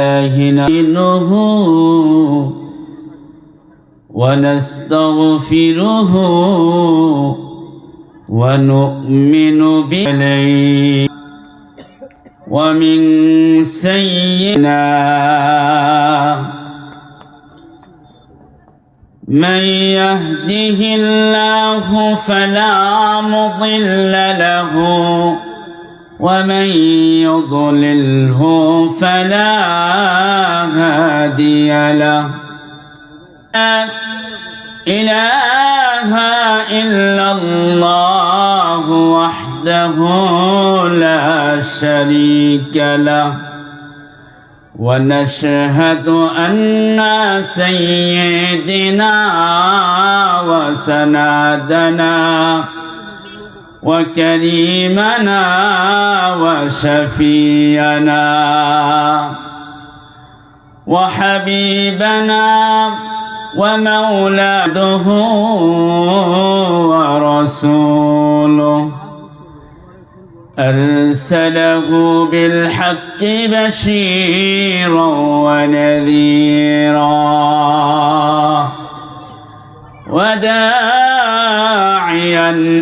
بالله نستعينه ونستغفره ونؤمن به ومن سيئنا من يهده الله فلا مضل له ومن يضلله فلا هادي له لا إله إلا الله وحده لا شريك له ونشهد أن سيدنا وسندنا وكريمنا وشفينا وحبيبنا ومولاده ورسوله أرسله بالحق بشيرا ونذيرا وداعيا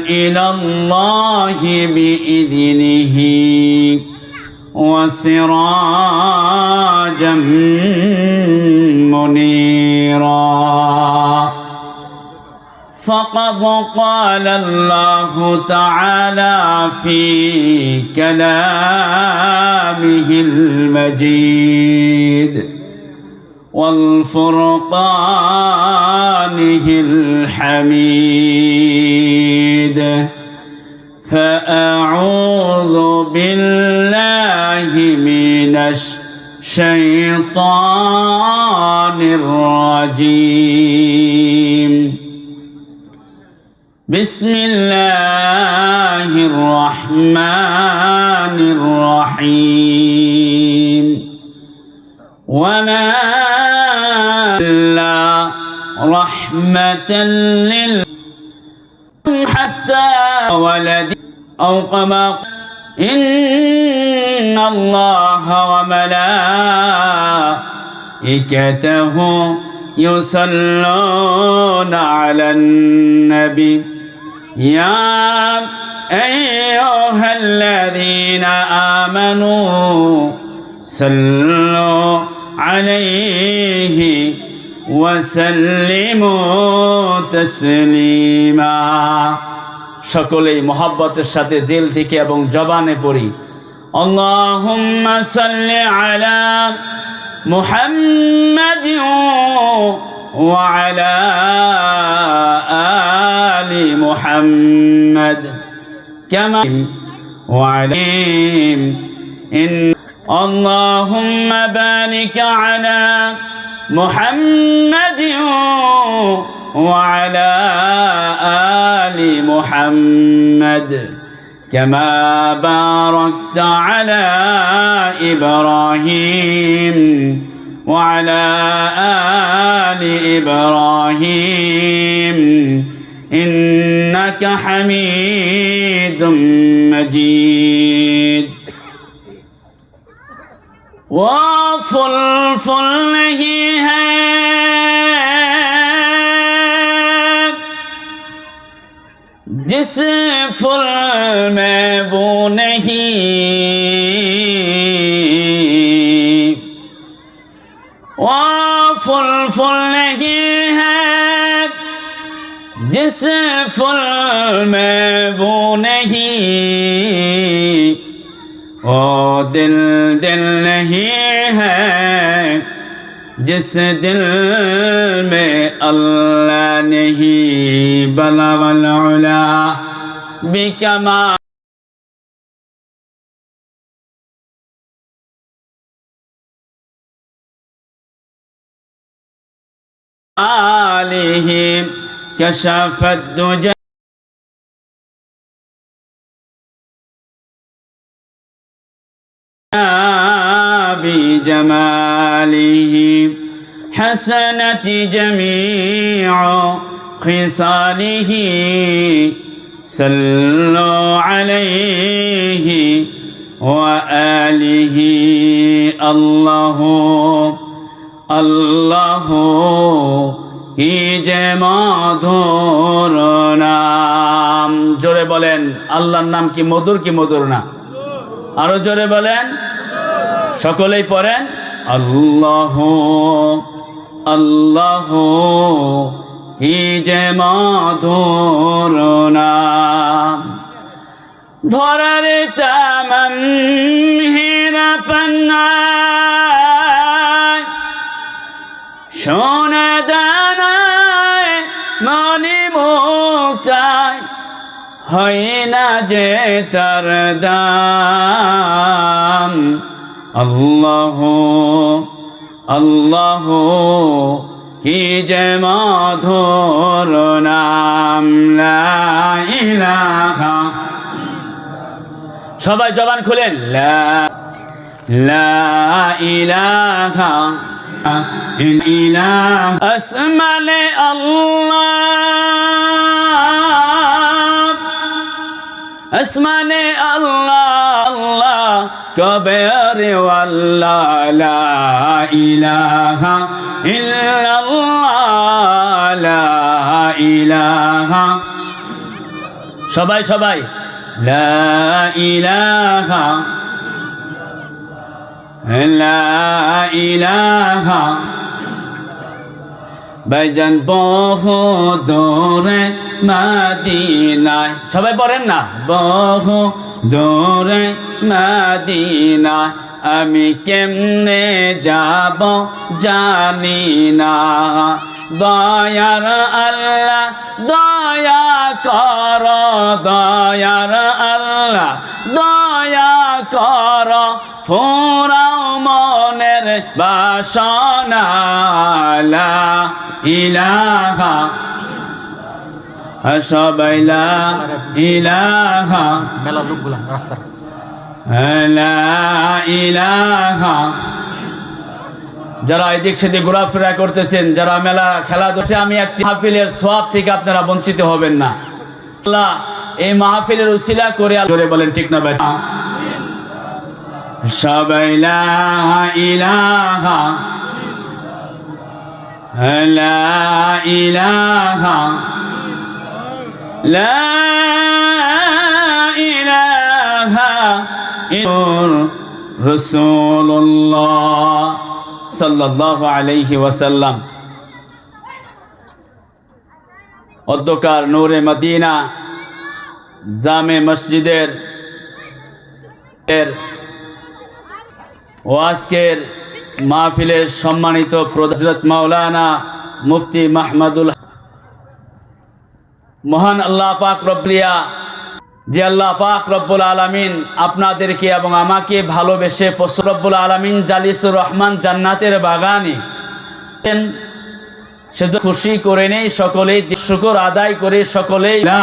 إلى الله بإذنه وسراجا منيرا فقد قال الله تعالى في كلامه المجيد والفرقانه الحميد فأعوذ بالله من الشيطان الرجيم بسم الله الرحمن الرحيم وما إلا رحمة حتى ولد أو كما إن الله وملائكته يصلون على النبي يا أيها الذين آمنوا صلوا عليه وسلموا تسليما সকলেই মহব্বতের সাথে দিল থেকে এবং জবানে পড়ি আল্লাহুম্মা সাল্লি আলা মুহাম্মাদিন ওয়া আলা আলি মুহাম্মাদ কামা ওয়া আলাইহিম ইন আল্লাহুম্মা বারিক আলা মুহাম্মাদিন وعلى آل محمد كما باركت على إبراهيم وعلى آل إبراهيم إنك حميد مجيد وفل नहीं है जिस फूल में वो नहीं वो फूल नहीं है जिस फूल में वो नहीं ओ दिल नहीं है जिस दिल में अल्लाह नहीं बलगल उला बिकमाल आलिहिम कशफत दुजा بجماله حسنت جميع خصاله صلوا عليه وآله الله الله কি যে মধুর নাম। জোরে বলেন আল্লাহর নাম কি মধুর না? আরো জোরে বলেন, সকলেই পড়েন আল্লাহ আল্লাহ কি যে মধুর নাম। ধরার তামাম হীরা পান্নায় সোনা দানায় মণি মুক্তায় হয় না যে তার দাম। আল্লাহ আল্লাহ কি যে মধুর নাম। লা ইলাহা, সবাই জবান খুলেন, লা ইলাহা ইল্লাল্লাহ। আসমানে আল্লাহ, আসমানে আল্লাহ আল্লাহ কবে রে আল্লাহ। লা ইলাহা ইল্লাল্লাহ লা ইলাহা, সবাই সবাই লা ইলাহা লা ইলাহা। ভাইজান বহু দূরে মদিনায়, সবাই পড়েন না, বহু দূরে মদিনায় আমি কেমনে যাব জানি না। দয়ার আল্লাহ দয়া কর, দয়ার আল্লাহ দয়া কর, ফুরাও মনের বাসনা। লা ইলাহা, সবাই লা ইলাহা, মেলা লোকগুলা রাস্তা, লা ইলাহা। যারা এদিক সেদিক ঘোরাফেরা করতেছেন, যারা মেলা খেলা করছে, আমি একটি মাহফিলের সওয়াব থেকে আপনারা বঞ্চিত হবেন না। আল্লাহ এই মাহফিলের উসিলা করে জোরে বলেন ঠিক না বেটা? সবাই লা ইলাহা লা ইলাহা লা ইলাহা ইল্লাল্লাহ রাসূলুল্লাহ সাল্লাল্লাহু আলাইহি ওয়াসাল্লাম। অধ্যকার নূরে মদিনা জামে মসজিদের ও আজকের মাহফিলের সম্মানিত হযরত মাওলানা মুফতি মাহমুদুল, মহান আল্লাহ পাক রব্বিয়া, যে আল্লাহ পাক রব্বুল আলামিন আপনাদেরকে এবং আমাকে ভালোবেসে রব্বুল আলামিন জালিসুর রহমান জান্নাতের বাগানে সে খুশি করে নেই, সকলেই শুকর আদায় করে সকলেই না।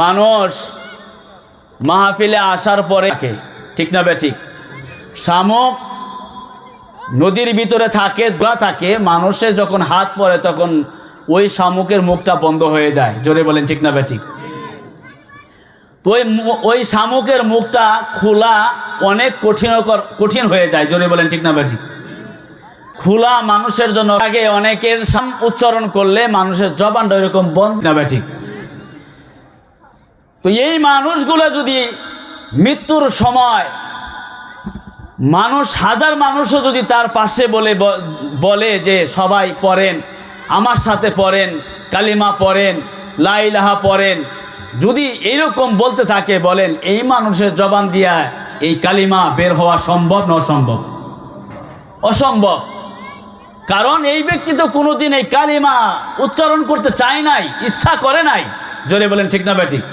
মানুষ মাহফিলে আসার পরে ঠিক না বেঠিক, শামুক নদীর ভিতরে থাকে, ধোয়া থাকে, মানুষের যখন হাত পড়ে তখন ওই শামুকের মুখটা বন্ধ হয়ে যায়। জোরে বলেন ঠিক না বেঠিক? তো ওই শামুকের মুখটা খোলা অনেক কঠিন হয়ে যায়। জোরে বলেন ঠিক না বেঠিক? খোলা মানুষের জন্য আগে অনেকের সাম উচ্চারণ করলে মানুষের জবানটা এরকম বন্ধ না বেঠিক? তো এই মানুষগুলো যদি মৃত্যুর সময় মানুষ, হাজার মানুষও যদি তার পাশে বলে যে সবাই পড়েন, আমার সাথে পড়েন, কালিমা পড়েন, লা ইলাহা পড়েন, যদি এইরকম বলতে থাকে, বলেন এই মানুষের জবান দিয়া এই কালিমা বের হওয়া সম্ভব না অসম্ভব? অসম্ভব। কারণ এই ব্যক্তি তো কোনোদিন এই কালিমা উচ্চারণ করতে চায় নাই, ইচ্ছা করে নাই। জোরে বলেন ঠিক না বেঠিক?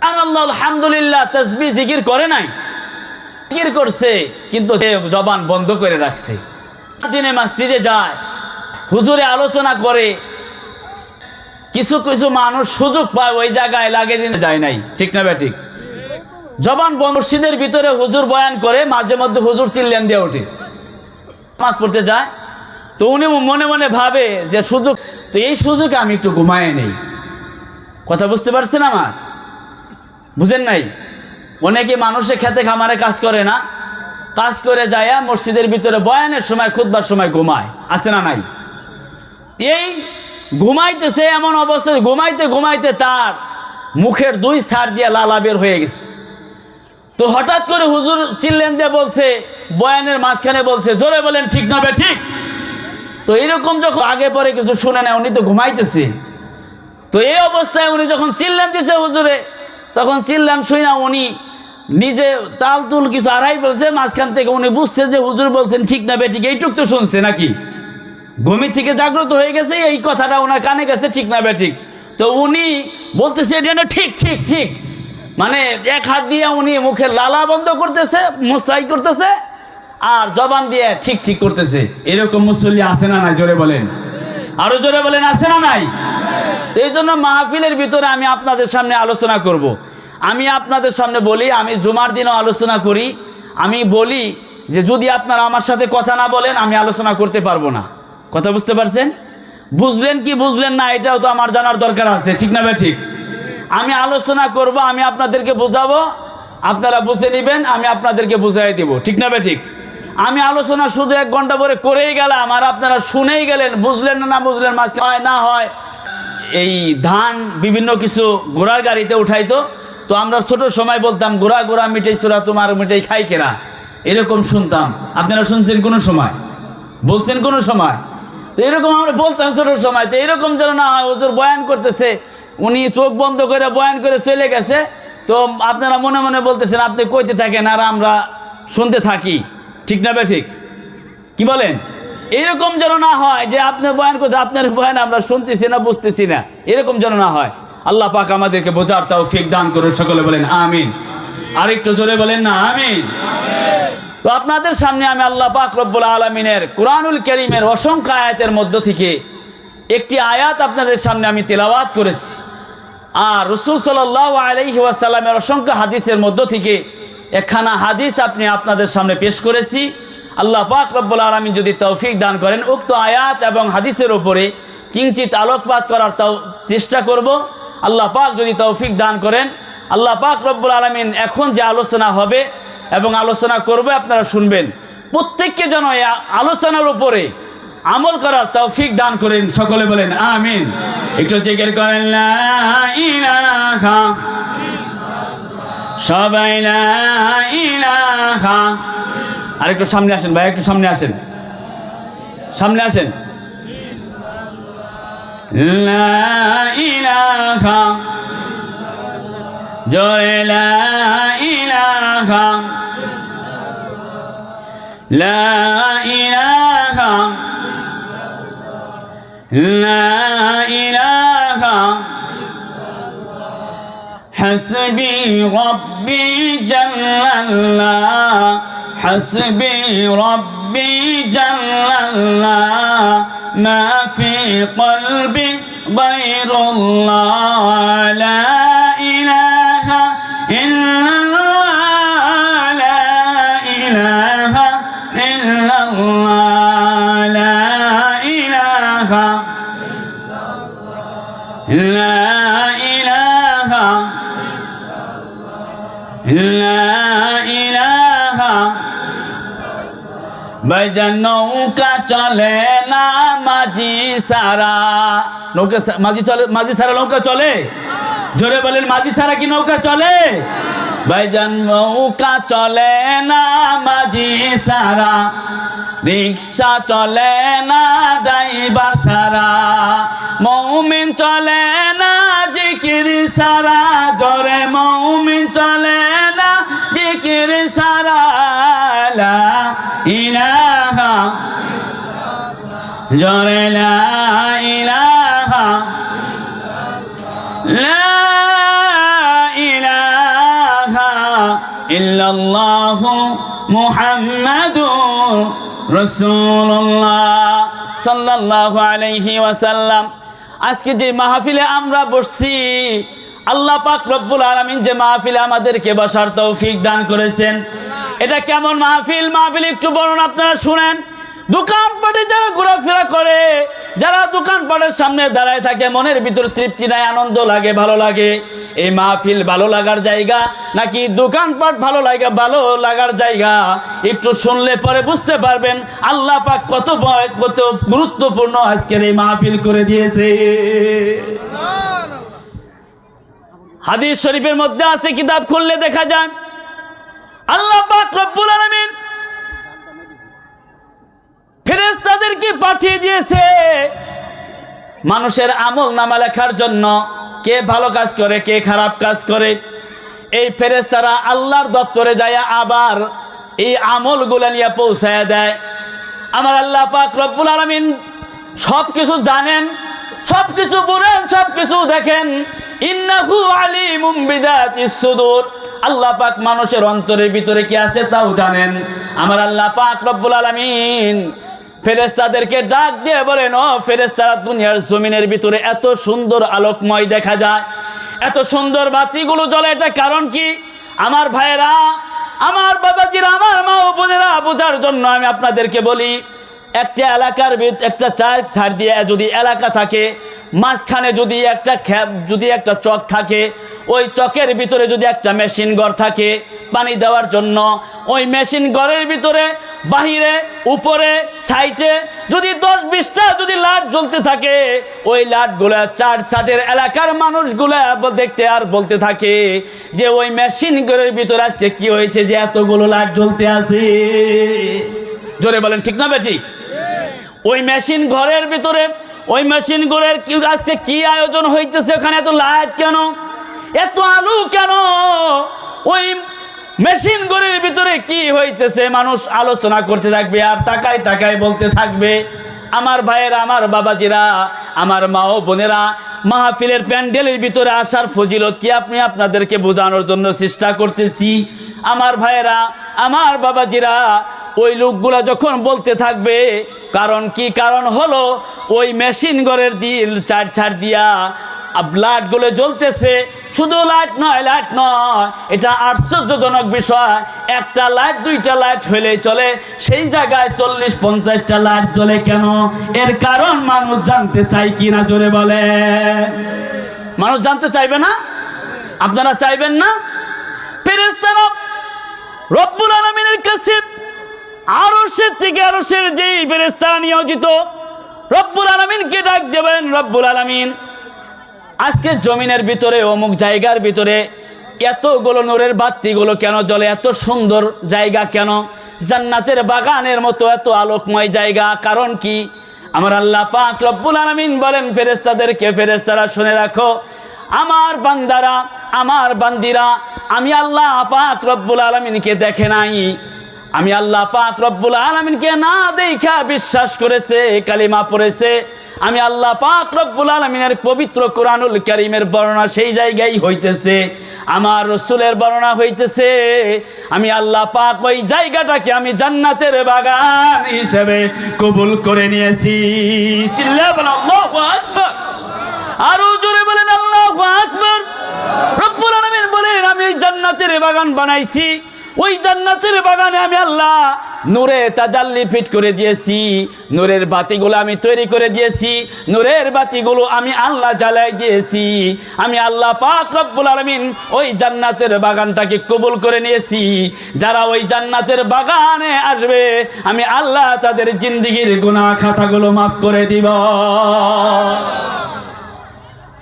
আর আল্লাহ আলহামদুলিল্লাহ তাসবিহ জিকির করে নাই, জিকির করছে কিন্তু জবান বন্ধ করে রাখছে। দিনে মসজিদে যায়, হুজুরে আলোচনা করে, কিছু কিছু মানুষ সুযোগ পায় ওই জায়গায় লাগে দিনে যায় নাই। ঠিক না বেঠিক? জবান বন্ধ। মসজিদের ভিতরে হুজুর বয়ান করে, মাঝে মধ্যে হুজুর চিল্লান দিয়ে ওঠে, নামাজ পড়তে যায়, তো উনি মনে মনে ভাবে যে সুযোগ, তো এই সুযোগে আমি একটু ঘুমায় নেই। কথা বুঝতে পারছেন আমার? বুঝেন নাই? অনেকে মানুষে খেতে খামারে কাজ করে না, কাজ করে যায় মসজিদের ভিতরে বয়ানের সময় খুতবার সময় ঘুমায়, আছে না নাই? এই ঘুমাইতেছে, এমন অবস্থায় ঘুমাইতে ঘুমাইতে তার মুখের 2 সাইড দিয়ে লালা বের হয়ে গেছে। তো হঠাৎ করে হুজুর চিল্লেন দিয়ে বলছে, বয়ানের মাঝখানে বলছে, জোরে বলেন ঠিক না ঠিক? তো এরকম যখন আগে পরে কিছু শুনে না, উনি তো ঘুমাইতেছে। তো এই অবস্থায় উনি যখন চিল্লান দিচ্ছে হুজুরে, তখন চিল্লান শুই না উনি নিজে তাল তুল কিছু আড়াই বলছে, মাঝখান থেকে উনি বুঝছে যে হুজুর বলছেন ঠিক না ঠিক, এইটুক তো শুনছে নাকি, ঘুমি থেকে জাগ্রত হয়ে গেছে, এই কথাটা ওনার কানে গেছে ঠিক না ঠিক। তো উনি বলতেছে এটা না ঠিক ঠিক ঠিক, মানে এক হাত দিয়ে উনি মুখের লালা বন্ধ করতেছে, মুসাই করতেছে, আর জবান দিয়ে ঠিক ঠিক করতেছে। এরকম মুসল্লি আছে না নাই? জোরে বলেন, আরো জোরে বলেন, আছে না নাই? তো এই জন্য মাহফিলের ভিতরে আমি আপনাদের সামনে আলোচনা করব। আমি আপনাদের সামনে বলি, আমি জুমার দিনও আলোচনা করি, আমি বলি যে যদি আপনারা আমার সাথে কথা না বলেন আমি আলোচনা করতে পারবো না। কথা বুঝতে পারছেন? বুঝলেন কি বুঝলেন না এটাও তো আমার জানার দরকার আছে, ঠিক না ভাই? ঠিক। আমি আলোচনা করব, আমি আপনাদেরকে বোঝাবো, আপনারা বুঝে নেবেন, আমি আপনাদেরকে বুঝাই দেব, ঠিক না ভাই? ঠিক। আমি আলোচনা শুধু 1 ঘন্টা পরে করেই গেলাম আর আপনারা শুনেই গেলেন, বুঝলেন না বুঝলেন, মাঝে হয় না হয়। এই ধান বিভিন্ন কিছু ঘোড়ার গাড়িতে উঠাইতো, তো আমরা ছোট সময় বলতাম ঘোড়া ঘোড়া মিঠাই চোরা তোমার মিঠাই খাই কেনা, এরকম শুনতাম। আপনারা শুনছেন কোনো সময়? বলছেন কোনো সময়? তো এরকম আমরা বলতাম ছোট সময়। তো এরকম যেন না হয়, হুজুর বয়ান করতেছে, উনি চোখ বন্ধ করে বয়ান করে চলে গেছে, তো আপনারা মনে মনে বলতেছেন আপনি কইতে থাকেন আর আমরা শুনতে থাকি, ঠিক না ভাই? ঠিক। কি বলেন? এরকম যেন না হয় যে আপনি বয়ান করতে, আপনার বয়ান আমরা শুনতেছি না বুঝতেছি না, এরকম যেন না হয়। আল্লাহ পাক আমাদেরকে বোঝার তৌফিক দান করে, সকলে বলেন আমিন। আরেকটু জোরে বলেন না আমিন। তো আপনাদের সামনে আমি আল্লাহ পাক রব্বুল আলামিনের কুরআনুল কারীমের অসংখ্য আয়াতের মধ্য থেকে একটি আয়াত আপনাদের সামনে আমি তেলাওয়াত করেছি, আর রাসূল সাল্লাল্লাহু আলাইহি ওয়াসাল্লামের অসংখ্য হাদিসের মধ্য থেকে একখানা হাদিস আপনাদের সামনে পেশ করেছি। আল্লাহ পাক রব্বুল আলামিন যদি তৌফিক দান করেন, উক্ত আয়াত এবং হাদিসের উপরে কিঞ্চিত আলোকপাত করার চেষ্টা করব। আল্লাহ পাক যদি তৌফিক দান করেন, আল্লাহ পাক রব্বুল আলামিন এখন যে আলোচনা হবে এবং আলোচনা করবে আপনারা শুনবেন, প্রত্যেককে যেন এই আলোচনার উপরে আমল করার তৌফিক দান করেন, সকলে বলেন আমিন। একটু জিকির করেন লা ইলাহা ইল্লাল্লাহ, সবাই লা ইলাহা। আর একটু সামনে আসেন ভাই, একটু সামনে আসেন, সামনে আসেন। লা ইলাহা জয় লা ইলাহা, লা ইলাহা, লা ইলাহা, হাসবি রব্বি জাল্লাল্লাহ, হাসবি রব্বি জাল্লাল্লাহ, মা ফি কলবি গায়রুল্লাহ, লা ইলাহা ইল্লাল্লাহ, লা ইলাহা ইল্লাল্লাহ, লা ইলাহা, লা ইলাহা, লা ইলাহা। ভাইজান নৌকা চলে না মাঝি সারা, নৌকা মাঝি চলে, মাঝি সারা নৌকা চলে? জোরে বলেন, মাঝি সারা কি নৌকা চলে? ভাইজান নৌকা চলে না মাঝি সারা, রিক্সা চলে না ড্রাইভার সারা, মুমিন চলে না জিকির সারা, জোরে মুমিন চলে না জিকির সারা, লা ইলাহা জোরে লা ইলাহা, লা ইলাহা ইল্লাল্লাহু মুহাম্মাদুর রাসূলুল্লাহ সাল্লাল্লাহু আলাইহি ওয়াসাল্লাম। আজকে যে মাহফিলে আমরা বসছি, আল্লাহ পাক রব্বুল আলামিন যে মাহফিলে আমাদেরকে বসার তৌফিক দান করেছেন, এটা কেমন মাহফিল? মাহফিল একটু বলুন, আপনারা শুনেন। দোকানপাটে যারা ঘোরাফেরা করে, যারা দোকানপাটের সামনে দাঁড়ায় থাকে, মনের ভিতর তৃপ্তি নাই, আনন্দ লাগে, ভালো লাগে। এই মাহফিল ভালো লাগার জায়গা নাকি দোকানপাট ভালো লাগার জায়গা? একটু শুনলে পরে বুঝতে পারবেন আল্লাহ পাক কত গুরুত্বপূর্ণ আজকের এই মাহফিল করে দিয়েছে। হাদিস শরীফের মধ্যে আছে, কিতাব খুললে দেখা যায় আল্লাহ পাক রব্বুল আলামিন ফেরেশতাদেরকে পাঠিয়ে দিয়েছে মানুষের আমল নামা লেখার জন্য, কে ভালো কাজ করে কে খারাপ কাজ করে। এই ফেরেশতারা আল্লাহর দপ্তরে যায় আবার এই আমলগুলো নিয়ে পৌঁছায় দেয়। আমার আল্লাহ পাক রব্বুল আলামিন সব কিছু জানেন, সব কিছু বুঝেন, সব কিছু দেখেন। ইন্নাহু আলিমুম বিদাতিস সুদূর, আল্লাহ পাক মানুষের অন্তরের ভিতরে কি আছে তাও জানেন। আমার আল্লাহ পাক রব্বুল আলামিন ফেরেশতাদেরকে ডাক দিয়ে বলেন, ও ফেরেশতারা, দুনিয়ার জমিনের ভিতরে এত সুন্দর আলোকময় দেখা যায়, এত সুন্দর বাতিগুলো জ্বলে, এটা কারণ কি? আমার ভাইয়েরা, আমার বাবাজিরা, আমার মা ও বোনেরা, বোঝার জন্য আমি আপনাদেরকে বলি, একটা এলাকার একটা ছাড় দিয়ে যদি এলাকা থাকে, মাঝখানে যদি একটা চক থাকে, ওই চকের ভিতরে যদি একটা মেশিন ঘর থাকে পানি দেওয়ার জন্য, ওই মেশিন ঘরের ভিতরে বাহিরে উপরে সাইডে যদি 10-20টা যদি লাইট জ্বলতে থাকে, ওই লাইটগুলো চারের এলাকার মানুষগুলো দেখতে আর বলতে থাকে যে ওই মেশিন ঘরের ভিতরে আজকে কি হয়েছে যে এতগুলো লাইট জ্বলতে আছে। জোরে বলেন ঠিক না বেঠিক? ওই মেশিন ঘরের ভিতরে, ওই মেশিন ঘরের আজকে কি আয়োজন হইতেছে, ওখানে এত লাইট কেন, এত আলো কেন, ওই মেশিন ঘরের ভিতরে কি হইতেছে মানুষ আলোচনা করতে থাকবে আর তাকায় তাকায় বলতে থাকবে। আমার ভাইয়েরা, আমার বাবাজিরা, আমার মা ও বোনেরা, মাহফিলের প্যান্ডেলের ভিতরে আসার ফজিলত কি আপনি আপনাদেরকে বোঝানোর জন্য চেষ্টা করতেছি। আমার ভাইয়েরা, আমার বাবাজিরা, ওই লোকগুলা যখন বলতে থাকবে, কারণ কি? কারণ হলো ওই মেশিন ঘরের দিল ছাড় দিয়া লাইটগুলো জ্বলতেছে। শুধু লাইট নয়, এটা আশ্চর্যজনক বিষয়, একটা লাইট 2টা লাইট হইলেই চলে, সেই জায়গায় 40-50টা লাইট জ্বলে কেন? এর কারণ মানুষ জানতে চাই কি না? জোরে বলে, মানুষ জানতে চাইবে না? আপনারা চাইবেন না? ফেরেশতারা রব্বুল আলামিনের কাছে আরশের থেকে, আরশের যেই ফেরেশতারা নিয়োজিত, রব্বুল আলামিনকে ডাক দেবেন, রব্বুল আলামিন আজকে জমিনের ভিতরে অমুক জায়গার ভিতরে এতগুলো নূরের বাতিগুলো কেন জ্বলে, এত সুন্দর জায়গা কেন, জান্নাতের বাগানের মতো এত আলোকময় জায়গা, কারণ কি? আমার আল্লাহ পাক রব্বুল আলামিন বলেন ফেরেশতাদেরকে, ফেরেশতারা শুনে রাখো, আমার বান্দারা, আমার বান্দিরা, আমি আল্লাহ পাক রব্বুল আলামিনকে দেখে নাই, আমি আল্লাহ পাক রব্বুল আলামিনকে না দেখা বিশ্বাস করেছে, কালিমা পড়েছে। আমি আল্লাহ পাক রব্বুল আলামিনের পবিত্র কোরআনুল কারীমের বর্ণনা সেই জায়গায় হইতেছে, আমার রাসূলের বর্ণনা হইতেছে। আমি আল্লাহ পাক ওই জায়গাটাকে আমি জান্নাতের বাগান হিসেবে কবুল করে নিয়েছি। চিল্লায়ে বলেন আল্লাহু আকবার, আরো জোরে বলেন আল্লাহু আকবার। রব্বুল আলামিন বলেন আমি এই জান্নাতের বাগান বানাইছি, ওই জান্নাতের বাগানে আমি আল্লাহ নূরে তাজাল্লি ফিট করে দিয়েছি, নূরের বাতিগুলো আমি তৈরি করে দিয়েছি, নূরের বাতিগুলো আমি আল্লাহ জ্বালাই দিয়েছি। আমি আল্লাহ পাক রব্বুল আলামিন ওই জান্নাতের বাগানটাকে কবুল করে নিয়েছি। যারা ওই জান্নাতের বাগানে আসবে আমি আল্লাহ তাদের জিন্দেগির গুনাহ খাতাগুলো মাফ করে দিব।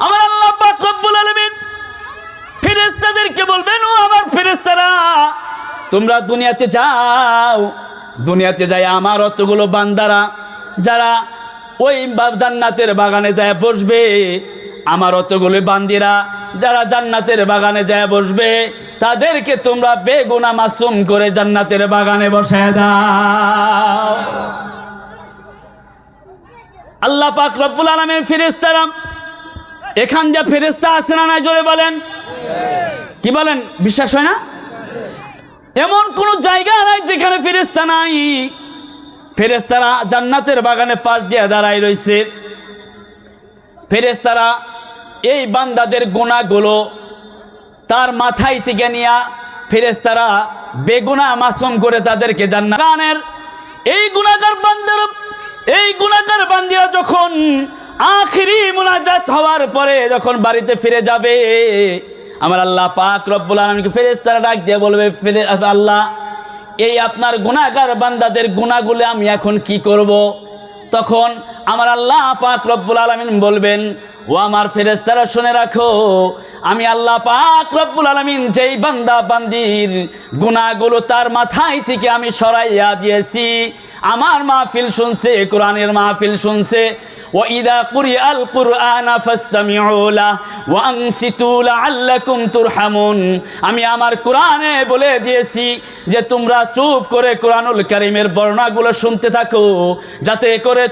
আমার আল্লাহ পাক রব্বুল আলামিন ফেরেশতাদেরকে বলবেন, ও আমার ফেরেশতারা, তোমরা দুনিয়াতে যাও, দুনিয়াতে যাই আমার অতগুলো বান্দারা যারা ওই জান্নাতের বাগানে যায় বসবে, আমার অতগুলো বান্দিরা যারা জান্নাতের বাগানে যায় বসবে, তাদেরকে তোমরা বেগুনাহ মাসুম করে জান্নাতের বাগানে বসায় দাও। আল্লাহ পাক রব্বুল আলামিন ফেরেশতারা, এখান দিয়ে ফেরেশতা আছে না নাই? জোরে বলেন, কি বলেন? বিশ্বাস হয় না? এমন কোন জায়গা নাই যেখানে ফেরেশতা নাই। ফেরেশতারা জান্নাতের বাগানে পাশ দিয়ে দাঁড়ায় রয়েছে। ফেরেশতারা এই বান্দাদের গুনাহগুলো তার মাথায় থেকে নিয়ে ফেরেশতারা বেগুনাহ মাসুম করে তাদেরকে জান্নাতের এই গুনাহগার বান্দার এই গুনাহগার বান্দিরা যখন আখিরি মুনাজাত হওয়ার পরে যখন বাড়িতে ফিরে যাবে, আমার আল্লাহ পাক রব্বুল আলামিনকে ফেরেশতারা ডাক দিয়ে বলবে, আল্লাহ এই আপনার গুনাহগার বান্দাদের গুনাহগুলো আমি এখন কি করব? তখন আমার আল্লাহ পাক রব্বুল আলামিন বলবেন, ও আমার ফেরেশতারা শুনে রাখো, আমি আল্লাহ পাক রব্বুল আলামিন যেই বান্দা বান্দির গুনাহগুলো তার মাথায় থেকে আমি সরাইয়া দিয়েছি, আমার মাহফিল শুনছে, কোরআনের মাহফিল শুনছে, وَإِذَا قُرِئَ الْقُرْآنَ فَاسْتَمِعُوا لَهُ وَأَنصِتُوا لَعَلَّكُمْ تُرْحَمُونَ। আমি আমার কোরআনে বলে দিয়েছি যে তোমরা চুপ করে কোরআনুল কারীমের বর্ণনাগুলো শুনতে থাকো, যাতে করে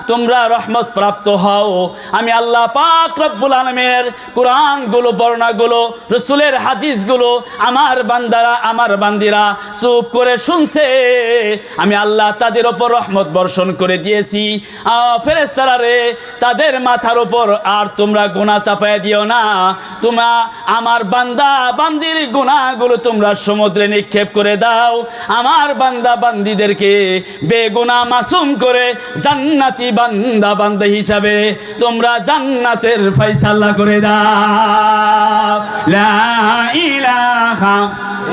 তোমরা রহমত প্রাপ্ত হও। আমি আল্লাহ পাক রব্বুল আলামিনের কোরআনগুলো, বর্ণনাগুলো, রাসূলের হাদিসগুলো আমার বান্দারা, আমার বান্দিরা চুপ করে শুনছে, আমি আল্লাহ তাদের উপর রহমত বর্ষণ করে দিয়েছি। ফেরেশতারা রে, তাদের মাথার উপর আর তোমরা গুনাহ চাপায় দিও না, তোমরা আমার বান্দা বান্দির গুনাহগুলো তোমরা সমুদ্রে নিক্ষেপ করে দাও। আমার বান্দা বান্দিদেরকে বেগুনাহ মাসুম করে জান্নাতি বান্দা বান্দা হিসাবে তোমরা জান্নাতের ফয়সালা করে দাও। লা ইলাহা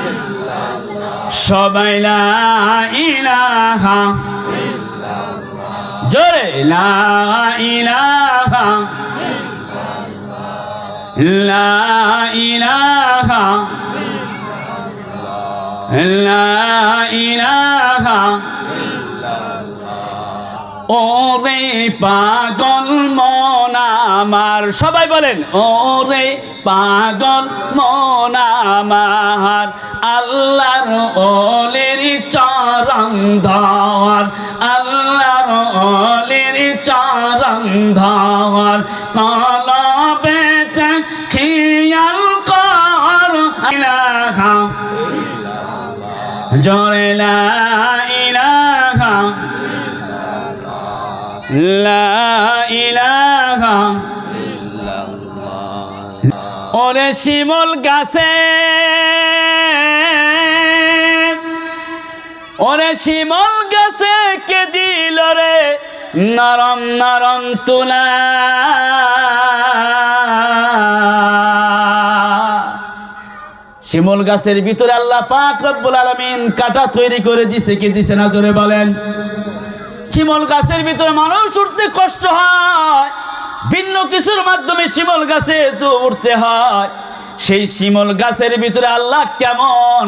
ইল্লাল্লাহ, সবাই লা ইলাহা ইল্লাল্লাহ, জোরে লা ইলাহা ইল্লাল্লাহ, লা ইলাহা ইল্লাল্লাহ, লা ইলাহা ইল্লাল্লাহ। ওরে পাগল মন আমার, সবাই বলেন, ওরে পাগল মন আমার, আল্লাহর ওলির চরণ ধর, আল্লাহর ওলির চরণ ধর, কলবে খেয়াল কর ইলাহা ইল্লাল্লাহ, জোরে লা ইলাহা লা ইলাহা ইল্লাল্লাহ। ওরে শিমুল গাছে, ওরে শিমুল গাছে কে দিল রে নরম নরম তুলা, শিমুল গাছের ভিতরে আল্লাহ পাক রব্বুল আলামিন কাঁটা তৈরি করে দিছে, কি দিছে না, জোরে বলেন। শিমুল গাছের ভিতরে মানুষ উঠতে কষ্ট হয়, ভিন্ন কিছুর মাধ্যমে শিমুল গাছে তো উঠতে হয়। সেই শিমুল গাছের ভিতরে আল্লাহ কেমন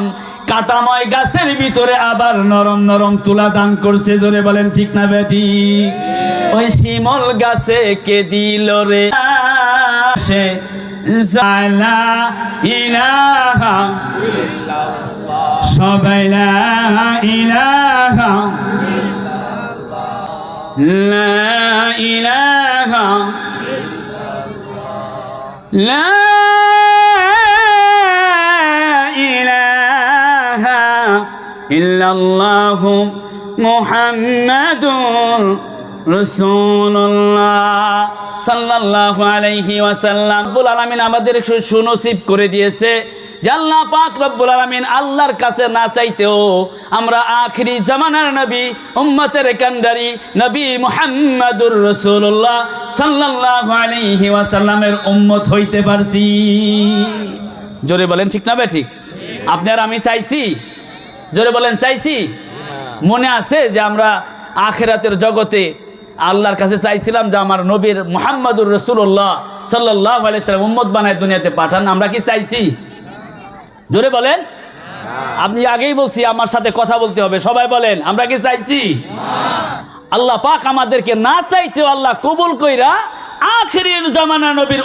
কাটাময় গাছের ভিতরে আবার নরম নরম তুলা দান করছে, জোরে বলেন ঠিক না বেটি? ওই শিমুল গাছে কে দিল রে সে লা ইলাহা ইল্লাল্লাহ, সবাই লা ইলাহা লা ইলাহা ইল্লাল্লাহ, লা ইলাহা ইল্লাল্লাহু মুহাম্মাদুর রাসূলুল্লাহ সাল্লাল্লাহু আলাইহি ওয়াসাল্লাম। রব্বুল আলামিন আমাদের সুনসিব করে দিয়েছে যে আল্লাহ পাক রব্বুল আলামিন আল্লাহর কাছে না চাইতেও আমরা আখিরি জামানার নবী, উম্মতের কান্ডারি নবী মুহাম্মাদুর রাসূলুল্লাহ সাল্লাল্লাহু আলাইহি ওয়াসাল্লামের উম্মত হইতে পারছি। জোরে বলেন ঠিক না ঠিক? আপনারা আমি চাইছি, জোরে বলেন চাইছি। মনে আছে যে আমরা আখিরাতের জগতে আল্লাহর কাছে চাইছিলাম যে আমার নবীর মুহাম্মাদুর রাসূলুল্লাহ সাল্লাল্লাহু আলাইহি ওয়াসাল্লাম উম্মত বানায় দুনিয়াতে পাঠান, আমরা কি চাইছি? জোরে বলেন। আপনি আগেই বলছি আমার সাথে কথা বলতে হবে, সবাই বলেন আমরা কি চাইছি? আল্লাহ পাক আমাদেরকে না চাইতেও আল্লাহ কবুল কইরা আখিরের জামানা নবীর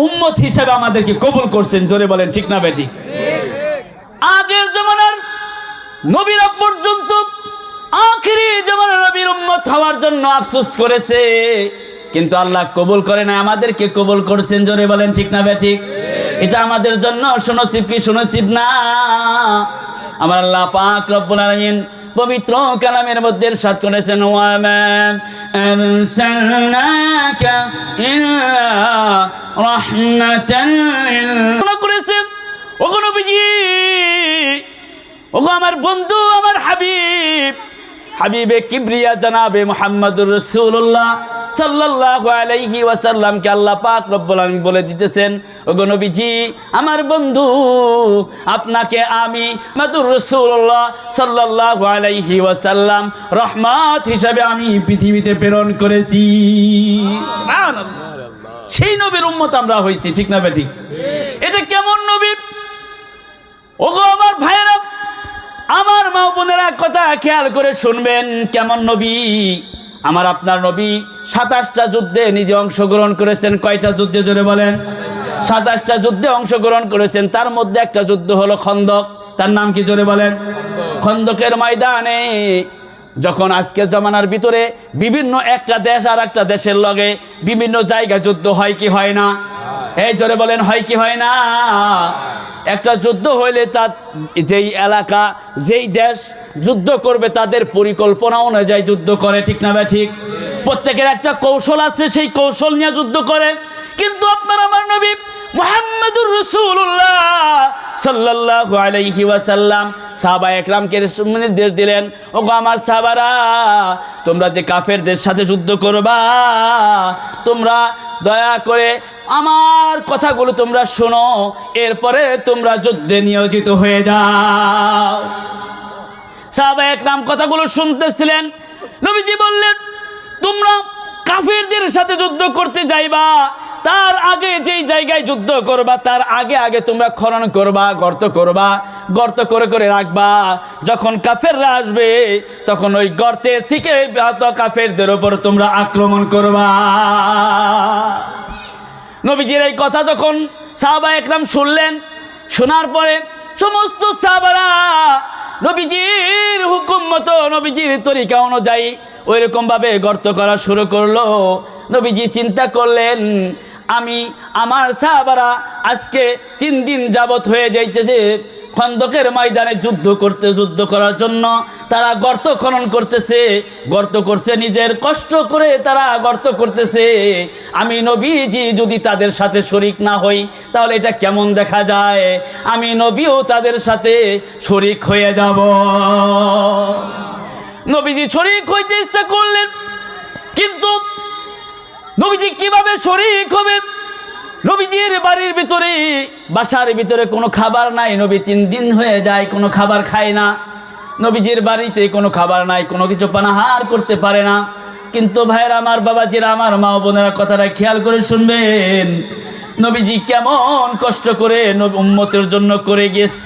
উম্মত হিসেবে আমাদেরকে কবুল করছেন, জোরে বলেন ঠিক না বেটি? আগের জামানার নবীরা পর্যন্ত আখিরি জামানার নবীর উম্মত হওয়ার জন্য আফসোস করেছে, কিন্তু আল্লাহ কবুল করে না, আমাদেরকে কবুল করছেন, জোরে বলেন ঠিক না বেঠিক? এটা আমাদের জন্য সুনসিব কি সুনসিব না? আমার আল্লাহ পাক রব্বুল আলামিন পবিত্র কালামের মধ্যে ইরশাদ করেছেন, ওয়া মা আরসালনাকা ইল্লা রাহমাতাল লিল করেছেন। ওগো নবীজি, ওগো আমার বন্ধু, আমার হাবিব, হাবিবে কিবরিয়া জনাবে মুহাম্মদুর রাসূলুল্লাহ সাল্লাল্লাহু আলাইহি ওয়াসাল্লামকে আল্লাহ পাক রব্বুল আলামিন বলে দিতেছেন, ওগো নবীজি আমার বন্ধু, আপনাকে আমি মুহাম্মদুর রাসূলুল্লাহ সাল্লাল্লাহু আলাইহি ওয়াসাল্লাম রহমত হিসাবে আমি পৃথিবীতে প্রেরণ করেছি। সুবহানাল্লাহ। সেই নবীর উম্মত আমরা হইছি, ঠিক না বেঠিক? এটা কেমন নবী? ওগো আমার ভাইরা, আমার মা বোনেরা, কথা খেয়াল করে শুনবেন। কেমন নবী? আমার আপনার নবী 27টা যুদ্ধে নিজে অংশগ্রহণ করেছেন। কয়টা যুদ্ধে জোরে বলেন? 27টা যুদ্ধে অংশগ্রহণ করেছেন। তার মধ্যে একটা যুদ্ধ হলো খন্দক। তার নাম কি জোরে বলেন? খন্দকের ময়দানে যখন আজকের জমানার ভিতরে বিভিন্ন একটা দেশ আর একটা দেশের লগে বিভিন্ন জায়গায় যুদ্ধ হয় কি হয় না? এই জোরে বলেন, হয় কি হয় না? একটা যুদ্ধ হইলে তার যেই এলাকা, যেই দেশ যুদ্ধ করবে তাদের পরিকল্পনা অনুযায়ী যুদ্ধ করে, ঠিক না ভাই? ঠিক। প্রত্যেকের একটা কৌশল আছে, সেই কৌশল নিয়ে যুদ্ধ করে। কিন্তু আপনার আমার নবী মুহাম্মদুর রাসূলুল্লাহ সাল্লাল্লাহু আলাইহি ওয়াসাল্লাম সাহাবা একরামকে নির্দেশ দিলেন, ওগো আমার সাহাবারা, তোমরা যে কাফেরদের সাথে যুদ্ধ করবা, তোমরা দয়া করে আমার কথাগুলো তোমরা শোনো, এরপরে তোমরা যুদ্ধে নিয়োজিত হয়ে যাও। সাহাবা একরাম কথাগুলো শুনতেছিলেন। নবীজি বললেন, তোমরা কাফেরদের সাথে যুদ্ধ করতে যাইবা, তার আগে যেই জায়গায় যুদ্ধ করবা তার আগে আগে তোমরা খনন করবা, গর্ত করবা, গর্ত করে করে রাখবা। যখন কাফেররা আসবে তখন ওই গর্তের থেকে কাফেরদের উপর তোমরা আক্রমণ করবা। নবীজির এই কথা যখন সাহাবা একরাম শুনলেন, শোনার পরে সমস্ত সাহাবারা নবীজির হুকুম মতো, নবীজির তরিকা অনুযায়ী ওইরকম ভাবে গর্ত করা শুরু করলো। নবীজি চিন্তা করলেন, আমি আমার সাহাবারা আজকে 3 দিন যাবত হয়ে যাইতেছে খন্দকের ময়দানে যুদ্ধ করার জন্য তারা গর্ত খনন করতেছে, গর্ত করছে, নিজের কষ্ট করে তারা গর্ত করতেছে। আমি নবীজি যদি তাদের সাথে শরিক না হই তাহলে এটা কেমন দেখা যায়? আমি নবীও তাদের সাথে শরিক হয়ে যাব। নবীজি শরিক হইতে ইচ্ছা করলেন, কিন্তু নবীজি কিভাবে শরিক হবে? নবীজির বাড়ির ভিতরে, বাসার ভিতরে কোনো খাবার নাই। নবী 3 দিন হয়ে যায় কোনো খাবার খায় না। নবীজির বাড়িতে কোনো খাবার নাই, কোনো কিছু পানাহার করতে পারে না। কিন্তু ভাইয়েরা আমার, বাবাজিরা আমার, মা বোনেরা, কথাটা খেয়াল করে শুনবেন। নবীজি কেমন কষ্ট করে উম্মতের জন্য করে গেছে।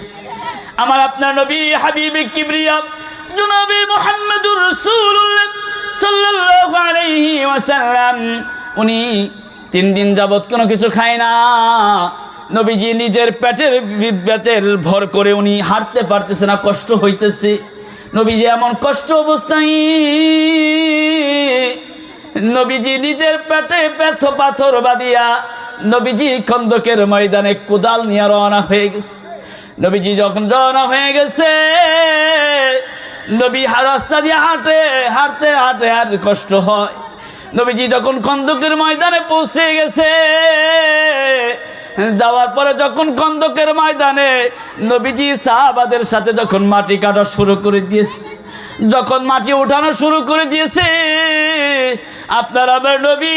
আমার আপনার নবী হাবিবে কিবরিয়া জনাবে মুহাম্মদুর রাসূলুল্লাহ সাল্লাল্লাহু আলাইহি ওয়াসাল্লাম, উনি 3 দিন যাবত কোনো কিছু খায় না। নবীজি নিজের পেটের ভর করে উনি হাঁটতে পারতেছে না, কষ্ট হইতেছে। নবীজি এমন কষ্ট অবস্থায় নবীজি নিজের পেটে পাথর বাঁধিয়া নবীজি খন্দকের ময়দানে কোদাল নিয়ে রওনা হয়ে গেছে। নবীজি যখন রওনা হয়ে গেছে, নবী রাস্তা দিয়ে হাঁটতে কষ্ট হয়। নবীজি যখন খন্দকের ময়দানে পৌঁছে গেছে, যাওয়ার পরে যখন খন্দকের ময়দানে নবীজি সাহাবাদের সাথে যখন মাটি কাটা শুরু করে দিয়েছে, যখন মাটি উঠানো শুরু করে দিয়েছে, আপনার আমার নবী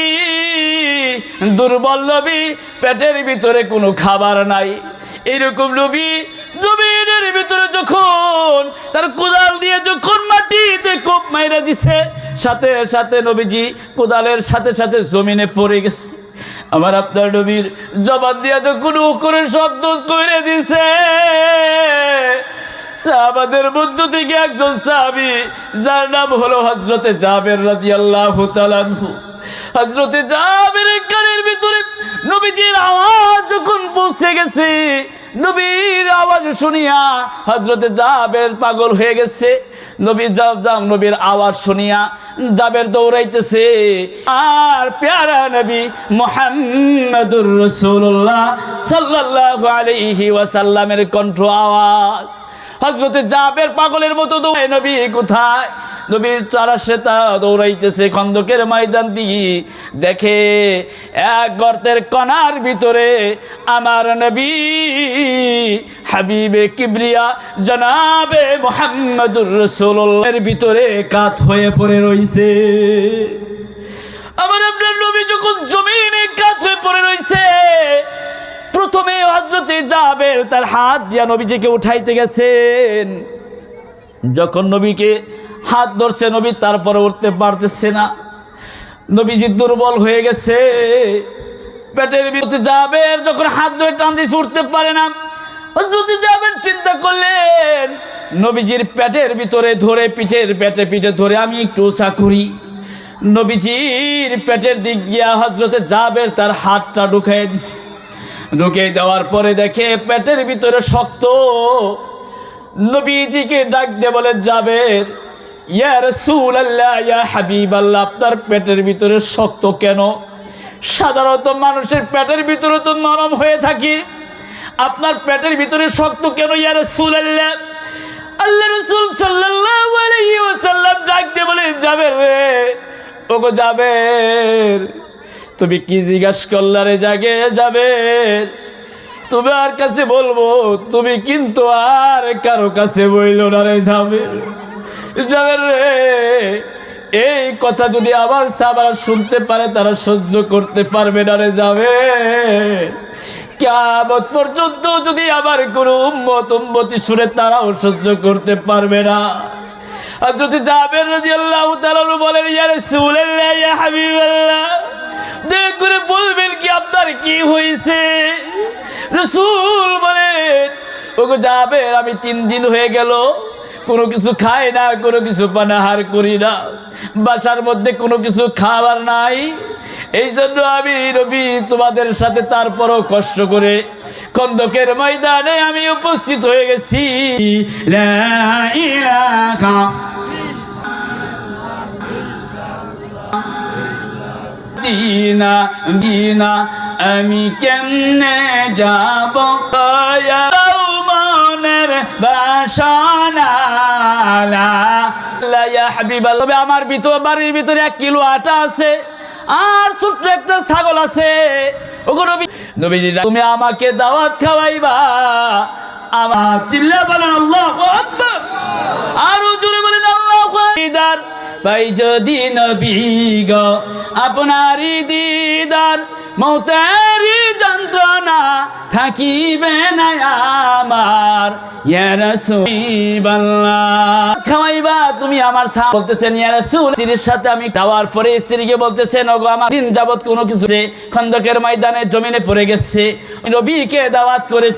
দুর্বল নবী, পেটের ভিতরে কোনো খাবার নাই, এরকম নবী জমিনের ভিতরে যখন তার কোদাল দিয়ে যখন মাটিতে কোপ মাইরা দিছে, সাথে সাথে নবীজি কোদালের সাথে সাথে জমিনে পড়ে গেছে। আমার আপনার নবীর জবান দিয়া যখন করে শব্দ করে দিছে, সাহাবাদের মধ্য থেকে একজন সাহাবী, যার নাম হলো হযরতে জাবের রাদিয়াল্লাহু তাআলা আনহু, হযরতে জাবেরের কানের ভিতরে নবীজির আওয়াজ যখন পৌঁছে গেছে, নবীর আওয়াজ শুনিয়া হযরতে জাবের পাগল হয়ে গেছে। নবীর আওয়াজ শুনিয়া জাবের দৌড়াইতেছে, আর প্যারা নবী মুহাম্মদুর রাসূলুল্লাহ সাল্লাল্লাহু আলাইহি ওয়াসাল্লামের কণ্ঠ আওয়াজ হযরতে জাবের পাগলের মতো দৌড়ায়, নবী কোথায়? নবীর তারাশে তা দৌড়াইতেছে খন্দকের ময়দান দিয়ে, দেখে এক গর্তের কণার ভিতরে আমার নবী হাবিবে কিবরিয়া জনাবে মুহাম্মদুর রাসূলুল্লাহর ভিতরে কাত হয়ে পড়ে রইছে। আমার আপনার নবী যখন জমিনে কাত হয়ে পড়ে রইছে, প্রথমে হযরতে জাবের তার হাত দিয়া নবীজিকে উঠাইতে গেছেন। যখন নবীকে হাত ধরছে, নবী তারপরে উঠতে পারতেছে না, নবীজি দুর্বল হয়ে গেছে। পেটের ভিতরে জাবের যখন হাত ধরে টান দিয়েছে, উঠতে পারে না। হযরতে জাবের চিন্তা করলেন নবীজির পেটের ভিতরে ধরে, পিঠে পিঠে ধরে আমি একটু উঁচা করি। নবীজির পেটের দিক দিয়া হযরতে জাবের তার হাতটা ঢুকিয়ে দিছে। ঢুকিয়ে দেওয়ার পরে দেখে পেটের ভিতরে শক্ত। নবীজিকে ডাক দিয়ে বলে, জাবের, ইয়া রাসূলুল্লাহ, ইয়া হাবিবাল্লাহ, আপনার পেটের ভিতরে শক্ত কেন? সাধারণত মানুষের পেটের ভিতরে তো নরম হয়ে থাকে, আপনার পেটের ভিতরে শক্ত কেন ইয়া রাসূলুল্লাহ? আল্লাহ রাসূল সাল্লাল্লাহু আলাইহি ওয়াসাল্লাম ডাক দিয়ে বলে, জাবের রে, ওগো জাবের, তুমি কি জিজ্ঞাসা করলা রে জাবের? তুমি আর কাছে বলবো, তুমি কিন্তু আর কারো কাছে বইল না রে জাবের। জাবের রে, এই কথা যদি আবার সাহাবারা শুনতে পারে, তারা সহ্য করতে পারবে না রে জাবের। কিয়ামত পর্যন্ত যদি আবার কোনো উম্মতি শুনে, তারাও সহ্য করতে পারবে না। হযরত জাবের রাদিয়াল্লাহু তাআলা বলেন, ইয়া রাসূলুল্লাহ, ইয়া হাবিবাল্লাহ, দয়া করে বলবেন কি আপনার কি হয়েছে? রাসূল বলেন, ওগো জাবের, আমি 3 দিন হয়ে গেল কোনো কিছু খাই না, কোনো কিছু পানাহার করি না, বাসার মধ্যে কোনো কিছু খাবার নাই। এই জন্য আমি নবী তোমাদের সাথে তারপরও কষ্ট করে খন্দকের ময়দানে আমি উপস্থিত হয়ে গেছি। লা ইলাহা দিনা দিনা আমি কেমনে যাব মনের বাসনা। ইয়া হাবিবাল্লাহ, আমার বাড়ির ভিতরে 1 কিলো আটা আছে আর ছোট্ট একটা ছাগল আছে। ওগো নবীজি, তুমি আমাকে দাওয়াত খাওয়াইবা। আমার চিল্লা বলেন আল্লাহু আকবার, আরো জোরে বলেন আল্লাহু আকবার। ভাই যদি নবী গো আপনারই দিদার, মৌতেরই যন্ত্রণা থাকিবে না আমার। ইয়া রাসূলুল্লাহ, খাওয়াইবা তুমি আমার সাথে? বলতেছেন ইয়া রাসূল, স্ত্রীর সাথে আমি খাওয়ার পরে স্ত্রীকে বলতেছেন, ওগো আমার দিন যাবত কোনো কিছু খন্দকের ময়দানে জমিনে পড়ে গেছে, নবীকে দাওয়াত করেছে।